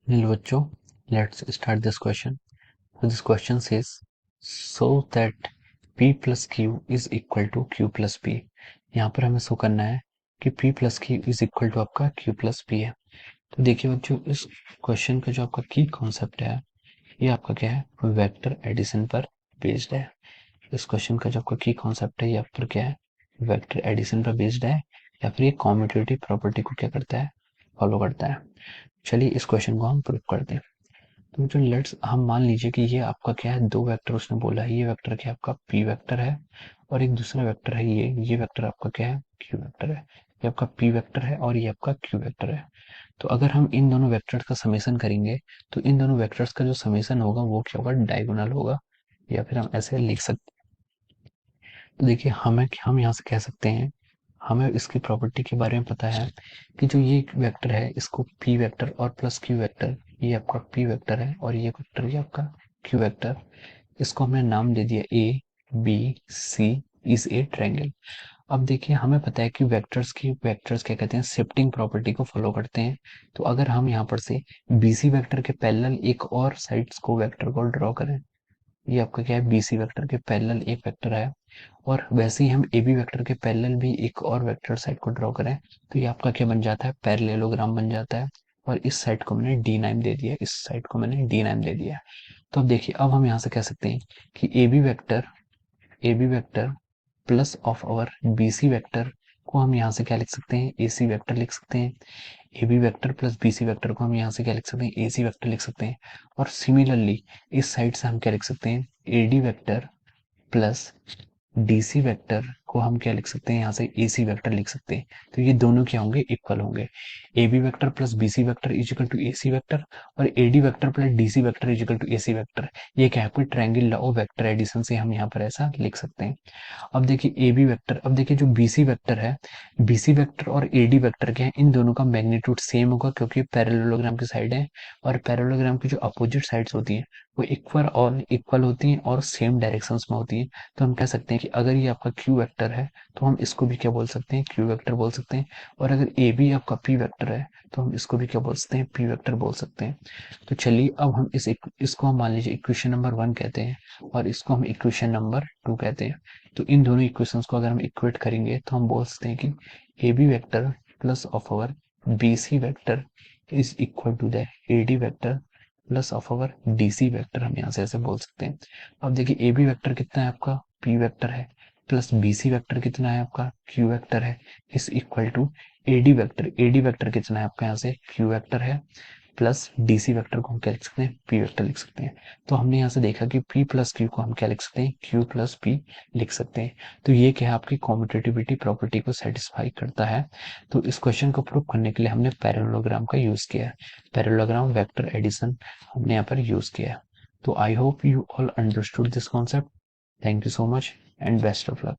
Hello बच्चों, let's start this question. So this question says, so that P plus Q is equal to Q plus P. यहाँ पर हमें show करना है कि P plus Q is equal to आपका Q plus P है। तो देखिए बच्चों, इस क्वेश्चन का जो आपका की कॉन्सेप्ट है ये आपका क्या है, वेक्टर एडिशन पर बेस्ड है। इस क्वेश्चन का जो आपका की कॉन्सेप्ट है ये आप पर क्या है, वेक्टर एडिशन पर बेस्ड है, या फिर ये कॉम्यूटेटिव प्रॉपर्टी को क्या करता है, फॉलो करता है। चलिए इस क्वेश्चन को हम प्रूव करते हैं। तो जो लेट्स हम मान लीजिए कि ये आपका क्या है, दो वेक्टर उसने बोला है, ये वेक्टर क्या आपका पी वेक्टर है और एक दूसरा वेक्टर है ये वेक्टर आपका क्या है, क्यू वेक्टर है। ये आपका पी वेक्टर है और ये आपका क्यू वेक्टर है। तो अगर हम इन दोनों वेक्टर्स का समेशन करेंगे तो इन दोनों वेक्टर्स का जो समेशन होगा वो क्या होगा, डायगोनल होगा, या फिर हम ऐसे लिख सकते हैं। तो देखिए हम यहाँ से कह सकते हैं, हमें इसकी प्रॉपर्टी के बारे में पता है कि जो ये वेक्टर है इसको पी वेक्टर और प्लस क्यू वेक्टर, ये आपका पी वेक्टर है और ये वेक्टर ये आपका क्यू वेक्टर, इसको हमने नाम दे दिया A B C is a triangle. अब देखिए हमें पता है कि वेक्टर्स क्या कहते हैं, शिफ्टिंग प्रॉपर्टी को फॉलो करते हैं। तो अगर हम यहाँ पर से बीसी वेक्टर के पैरेलल एक और साइड्स को वेक्टर को ड्रॉ करें, ये आपका क्या है, बीसी वेक्टर के पैरेलल एक वेक्टर है, और वैसे ही हम ए बी वेक्टर के पैरेलल भी एक और वेक्टर साइड को ड्रॉ करें तो ये आपका क्या बन जाता है, पैरेललोग्राम बन जाता है। और इस साइड को मैंने डी नाम दे दिया, इस साइड को मैंने डी नाम दे दिया। तो अब देखिए, अब हम यहाँ से कह सकते हैं कि A B vector plus of our B C vector को हम यहाँ से क्या लिख सकते हैं, ए सी वेक्टर लिख सकते हैं। A B vector plus B C vector को हम यहाँ से क्या लिख सकते हैं, ए सी वेक्टर लिख सकते हैं। और सिमिलरली इस साइड से हम क्या लिख सकते हैं, ए D vector plus DC vector को हम क्या लिख सकते हैं, यहाँ से एसी वेक्टर लिख सकते हैं। तो ये दोनों क्या होंगे, इक्वल होंगे। A B vector plus BC vector is equal to AC vector और A D vector plus DC vector is equal to AC vector. ये क्या है, कोई triangle law of vector addition से हम यहाँ पर ऐसा लिख सकते हैं। अब देखिए ए बी वेक्टर, अब देखिए जो बी सी वेक्टर है, बी सी वेक्टर और ए डी वेक्टर क्या है, इन दोनों का मैग्नीट्यूड सेम होगा क्योंकि पैरेललोग्राम की साइड है। और पैरेललोग्राम की जो अपोजिट साइड्स होती हैं वो इक्वल होती हैं और सेम डायरेक्शंस में होती हैं। तो हम कह सकते हैं कि अगर ये आपका क्यू वेक्टर है तो हम इसको भी क्या बोल सकते हैं, क्यू वेक्टर बोल सकते हैं। और अगर ए बी आपका पी वेक्टर है तो हम इसको भी क्या बोल सकते हैं, पी वेक्टर बोल सकते हैं। तो चलिए अब हम इसको हम मान लीजिए इक्वेशन नंबर 1 कहते हैं और इसको हम इक्वेशन नंबर 2 कहते हैं। तो इन दोनों इक्वेशंस को अगर हम इक्वेट करेंगे तो हम बोल सकते हैं कि A B vector plus of our B C vector is equal to the A D vector plus of our D C vector, हम यहाँ से ऐसे बोल सकते हैं। अब देखिए ए बी वेक्टर कितना है आपका, पी वेक्टर है, प्लस बी सी वेक्टर कितना है आपका, क्यू वेक्टर है, is equal to A D vector कितना है आपका, यहाँ से क्यू वेक्टर है, प्लस डीसी वेक्टर को हम क्या लिख सकते हैं, पी वेक्टर लिख सकते हैं। तो हमने यहाँ से देखा कि पी प्लस क्यू को हम क्या लिख सकते हैं, क्यू प्लस पी लिख सकते हैं। तो ये क्या है, आपकी कॉम्यूटेटिविटी प्रॉपर्टी को सेटिस्फाई करता है। तो इस क्वेश्चन को प्रूव करने के लिए हमने पैरेललोग्राम का यूज किया है, पैरेललोग्राम वेक्टर एडिशन हमने यहाँ पर यूज किया है। तो I hope you all understood this concept. Thank you so much and best of luck.